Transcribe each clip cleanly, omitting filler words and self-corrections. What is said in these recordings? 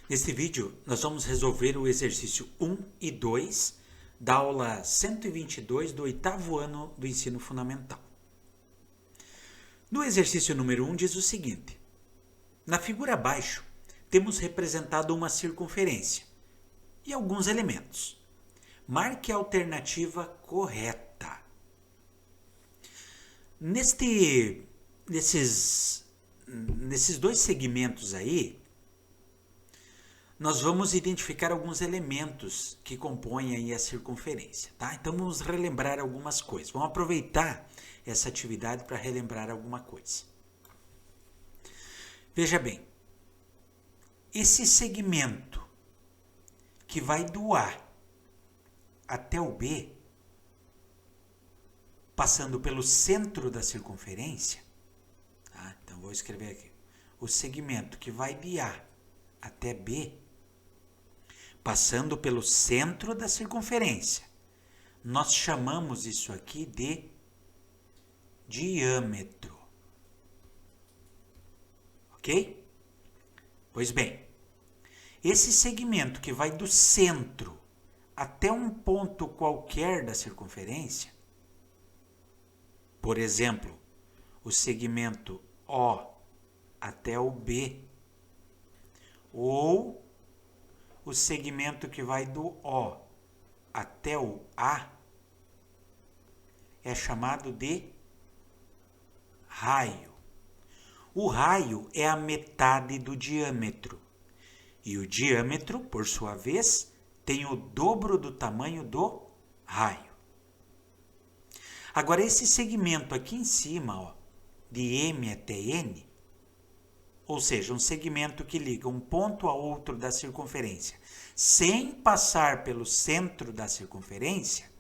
Neste vídeo, nós vamos resolver o exercício 1 e 2 da aula 122 do oitavo ano do ensino fundamental. No exercício número 1 diz o seguinte: na figura abaixo, temos representado uma circunferência e alguns elementos. Marque a alternativa correta. Nesses dois segmentos aí, nós vamos identificar alguns elementos que compõem aí a circunferência, tá? Então vamos relembrar algumas coisas. Vamos aproveitar essa atividade para relembrar alguma coisa. Veja bem, esse segmento que vai do A até o B, passando pelo centro da circunferência, tá? Então vou escrever aqui. O segmento que vai de A até B, passando pelo centro da circunferência, nós chamamos isso aqui de diâmetro. Ok? Pois bem, esse segmento que vai do centro até um ponto qualquer da circunferência, por exemplo, o segmento O até o B, ou o segmento que vai do O até o A, é chamado de raio. O raio é a metade do diâmetro. E o diâmetro, por sua vez, tem o dobro do tamanho do raio. Agora, esse segmento aqui em cima, ó, de M até N, ou seja, um segmento que liga um ponto a outro da circunferência, sem passar pelo centro da circunferência,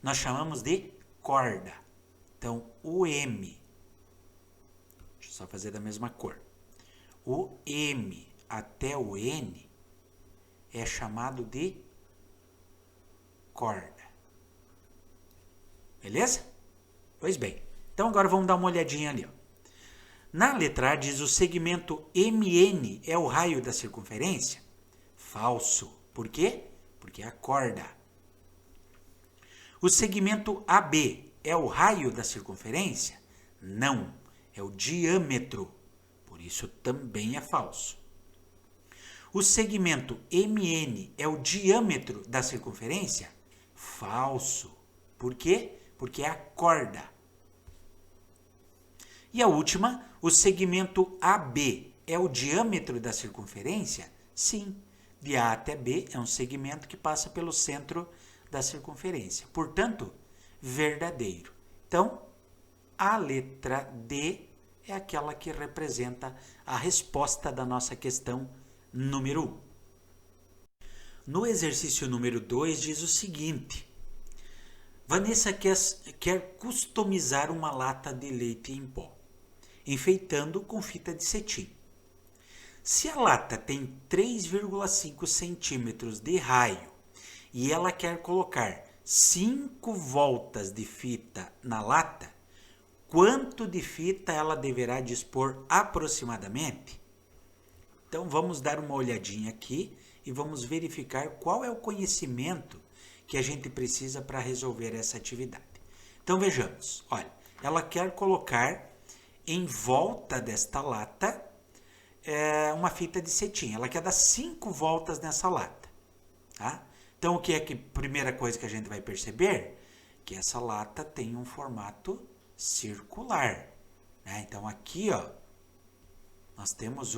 nós chamamos de corda. Então, o M, deixa eu só fazer da mesma cor, o M até o N é chamado de corda. Beleza? Pois bem, então agora vamos dar uma olhadinha ali, ó. Na letra A diz o segmento MN é o raio da circunferência? Falso. Por quê? Porque é a corda. O segmento AB é o raio da circunferência? Não. É o diâmetro. Por isso também é falso. O segmento MN é o diâmetro da circunferência? Falso. Por quê? Porque é a corda. E a última, o segmento AB é o diâmetro da circunferência? Sim, de A até B é um segmento que passa pelo centro da circunferência. Portanto, verdadeiro. Então, a letra D é aquela que representa a resposta da nossa questão número 1. No exercício número 2 diz o seguinte: Vanessa quer customizar uma lata de leite em pó, enfeitando com fita de cetim. Se a lata tem 3,5 centímetros de raio e ela quer colocar 5 voltas de fita na lata, quanto de fita ela deverá dispor aproximadamente? Então vamos dar uma olhadinha aqui e vamos verificar qual é o conhecimento que a gente precisa para resolver essa atividade. Então vejamos, olha, ela quer colocar em volta desta lata uma fita de cetim. Ela quer dar 5 voltas nessa lata. Tá? Então, o que é que primeira coisa que a gente vai perceber? Que essa lata tem um formato circular. Né? Então, aqui, ó, nós temos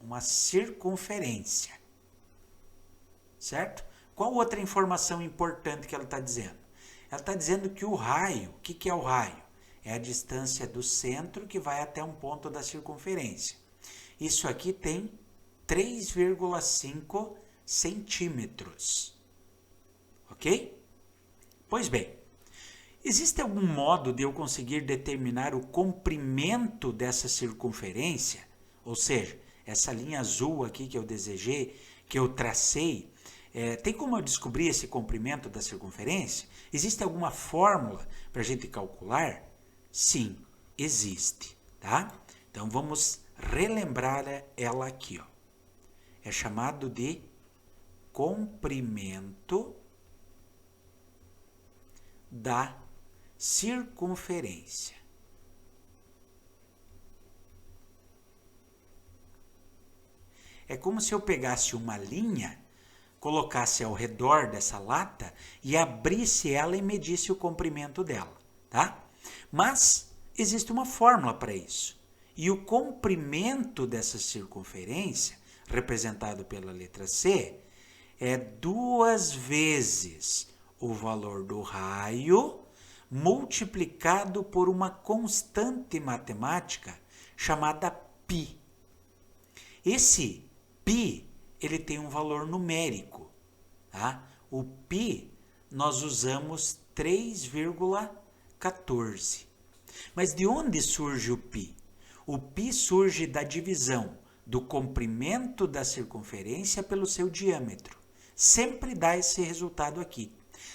uma circunferência. Certo? Qual outra informação importante que ela está dizendo? Ela está dizendo que o raio, o que é o raio? É a distância do centro que vai até um ponto da circunferência. Isso aqui tem 3,5 centímetros. Ok? Pois bem, existe algum modo de eu conseguir determinar o comprimento dessa circunferência? Ou seja, essa linha azul aqui que eu desejei, que eu tracei, tem como eu descobrir esse comprimento da circunferência? Existe alguma fórmula para a gente calcular? Sim, existe. Tá? Então vamos relembrar ela aqui, ó. É chamado de comprimento da circunferência. É como se eu pegasse uma linha, colocasse ao redor dessa lata e abrisse ela e medisse o comprimento dela, tá? Mas existe uma fórmula para isso. E o comprimento dessa circunferência, representado pela letra C, é 2 vezes o valor do raio multiplicado por uma constante matemática chamada π. Esse π, ele tem um valor numérico, tá? O π, nós usamos 3,14. Mas de onde surge o π? O π surge da divisão do comprimento da circunferência pelo seu diâmetro. Sempre dá esse resultado aqui.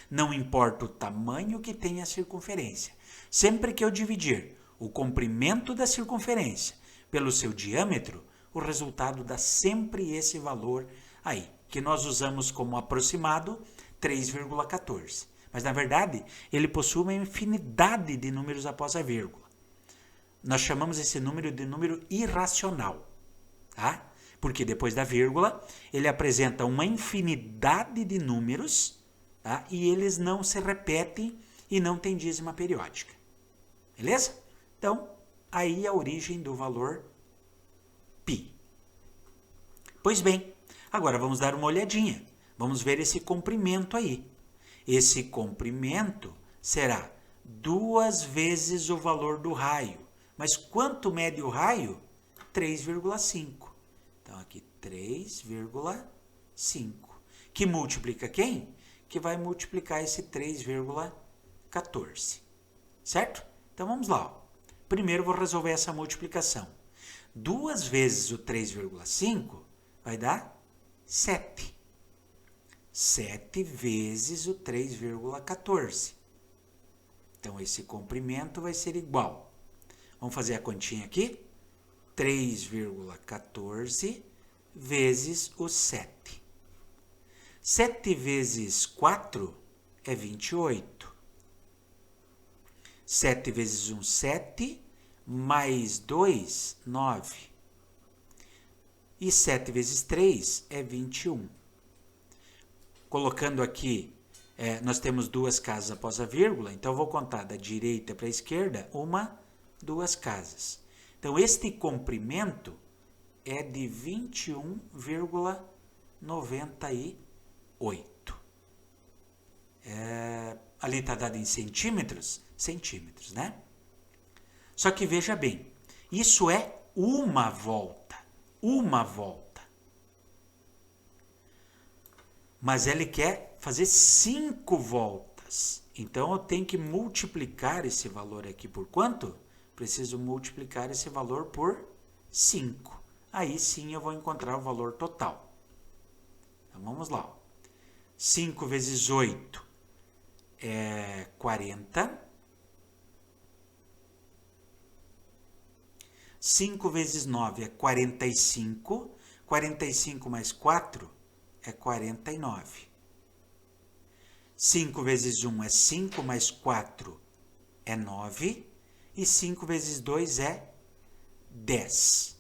Não importa o tamanho que tenha a circunferência. Sempre que eu dividir o comprimento da circunferência pelo seu diâmetro, o resultado dá sempre esse valor aí, que nós usamos como aproximado 3,14. Mas, na verdade, ele possui uma infinidade de números após a vírgula. Nós chamamos esse número de número irracional, tá? Porque depois da vírgula, ele apresenta uma infinidade de números, tá? E eles não se repetem e não tem dízima periódica. Beleza? Então, aí a origem do valor π. Pois bem, agora vamos dar uma olhadinha. Vamos ver esse comprimento aí. Esse comprimento será 2 vezes o valor do raio. Mas quanto mede o raio? 3,5. Então, aqui 3,5. Que multiplica quem? Que vai multiplicar esse 3,14. Certo? Então, vamos lá. Ó. Primeiro, vou resolver essa multiplicação. 2 vezes o 3,5 vai dar 7. 7 vezes o 3,14. Então, esse comprimento vai ser igual. Vamos fazer a continha aqui? 3,14 vezes o 7. 7 vezes 4 é 28. 7 vezes 1, 7. Mais 2, 9. E 7 vezes 3 é 21. Colocando aqui, nós temos 2 casas após a vírgula, então eu vou contar da direita para a esquerda, 2 casas. Então, este comprimento é de 21,98. Ali está dado em centímetros? Centímetros, né? Só que veja bem, isso é uma volta. Uma volta. Mas ele quer fazer 5 voltas. Então, eu tenho que multiplicar esse valor aqui por quanto? Preciso multiplicar esse valor por 5. Aí sim eu vou encontrar o valor total. Então, vamos lá. 5 vezes 8 é 40. 5 vezes 9 é 45. 45 mais 4 é 49. 5 vezes 1 é 5, mais 4 é 9. E 5 vezes 2 é 10.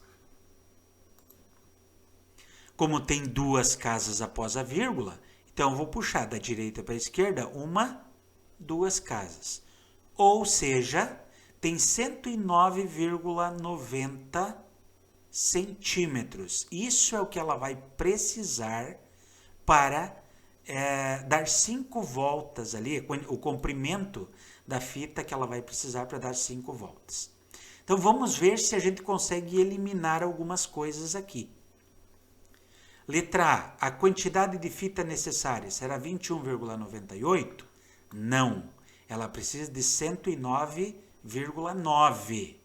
Como tem 2 casas após a vírgula, então eu vou puxar da direita para a esquerda 2 casas. Ou seja, tem 109,90 centímetros. Isso é o que ela vai precisar para dar 5 voltas ali, o comprimento da fita que ela vai precisar para dar 5 voltas. Então, vamos ver se a gente consegue eliminar algumas coisas aqui. Letra A, a quantidade de fita necessária será 21,98? Não, ela precisa de 109,9.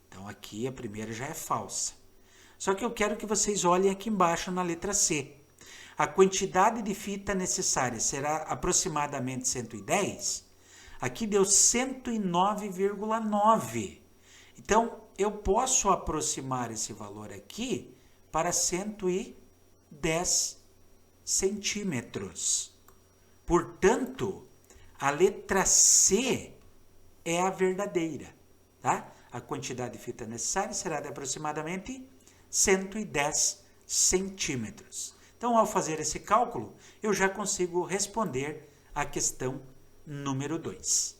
Então, aqui a primeira já é falsa. Só que eu quero que vocês olhem aqui embaixo na letra C. A quantidade de fita necessária será aproximadamente 110? Aqui deu 109,9. Então, eu posso aproximar esse valor aqui para 110 centímetros. Portanto, a letra C é a verdadeira, tá? A quantidade de fita necessária será de aproximadamente 110 centímetros. Então, ao fazer esse cálculo, eu já consigo responder a questão número 2.